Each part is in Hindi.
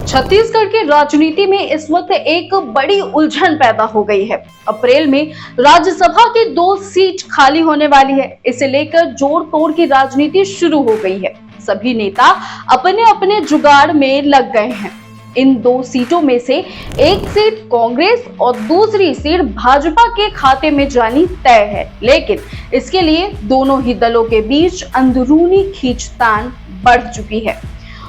छत्तीसगढ़ की राजनीति में इस वक्त एक बड़ी उलझन पैदा हो गई है। अप्रैल में राज्यसभा की 2 सीट खाली होने वाली है। इसे लेकर जोड़ तोड़ की राजनीति शुरू हो गई है। सभी नेता अपने अपने जुगाड़ में लग गए हैं। इन 2 सीटों में से एक सीट कांग्रेस और दूसरी सीट भाजपा के खाते में जानी तय है, लेकिन इसके लिए दोनों ही दलों के बीच अंदरूनी खींचतान बढ़ चुकी है।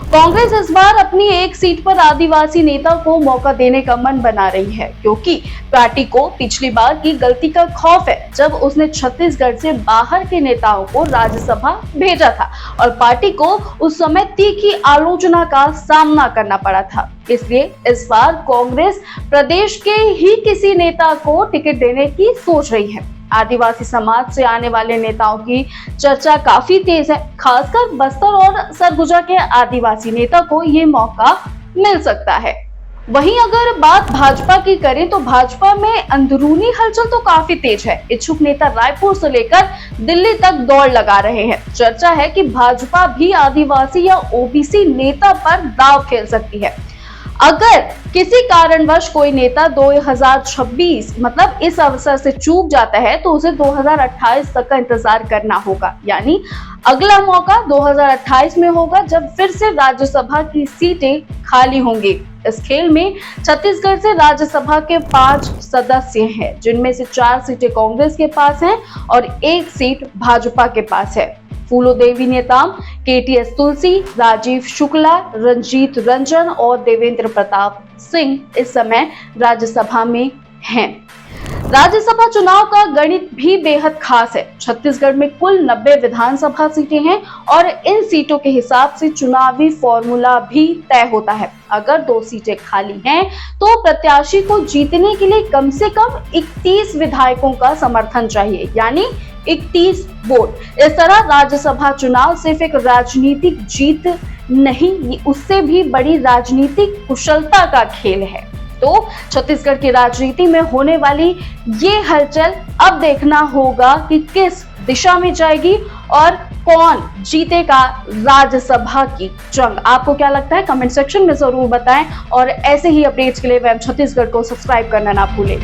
कांग्रेस इस बार अपनी एक सीट पर आदिवासी नेता को मौका देने का मन बना रही है, क्योंकि पार्टी को पिछली बार की गलती का खौफ है, जब उसने छत्तीसगढ़ से बाहर के नेताओं को राज्यसभा भेजा था और पार्टी को उस समय तीखी आलोचना का सामना करना पड़ा था। इसलिए इस बार कांग्रेस प्रदेश के ही किसी नेता को टिकट देने की सोच रही है। आदिवासी समाज से आने वाले नेताओं की चर्चा काफी तेज है। खासकर बस्तर और सरगुजा के आदिवासी नेता को ये मौका मिल सकता है। वहीं अगर बात भाजपा की करें तो भाजपा में अंदरूनी हलचल तो काफी तेज है। इच्छुक नेता रायपुर से लेकर दिल्ली तक दौड़ लगा रहे हैं। चर्चा है कि भाजपा भी आदिवासी या ओबीसी नेता पर दांव खेल सकती है। अगर किसी कारणवश कोई नेता 2026 मतलब इस अवसर से चूक जाता है तो उसे 2028 तक का इंतजार करना होगा। यानी अगला मौका 2028 में होगा, जब फिर से राज्यसभा की सीटें खाली होंगी। इस खेल में छत्तीसगढ़ से राज्यसभा के 5 सदस्य हैं, जिनमें से 4 सीटें कांग्रेस के पास हैं और 1 सीट भाजपा के पास है। फूलोदेवी नेताम, केटीएस तुलसी, राजीव शुक्ला, रंजीत रंजन और देवेंद्र प्रताप सिंह इस समय राज्यसभा में हैं। राज्यसभा चुनाव का गणित भी बेहद खास है। छत्तीसगढ़ में कुल 90 विधानसभा सीटें हैं और इन सीटों के हिसाब से चुनावी फॉर्मूला भी तय होता है। अगर 2 सीटें खाली हैं तो प्रत्याशी को जीतने के लिए कम से कम 31 विधायकों का समर्थन चाहिए, यानी 31 वोट। इस तरह राज्यसभा चुनाव सिर्फ एक राजनीतिक जीत नहीं, उससे भी बड़ी राजनीतिक कुशलता का खेल है। तो छत्तीसगढ़ की राजनीति में होने वाली ये हलचल अब देखना होगा कि किस दिशा में जाएगी और कौन जीतेगा राज्यसभा की जंग। आपको क्या लगता है? कमेंट सेक्शन में जरूर बताएं और ऐसे ही अपडेट्स के लिए वैम छत्तीसगढ़ को सब्सक्राइब करना ना भूलें।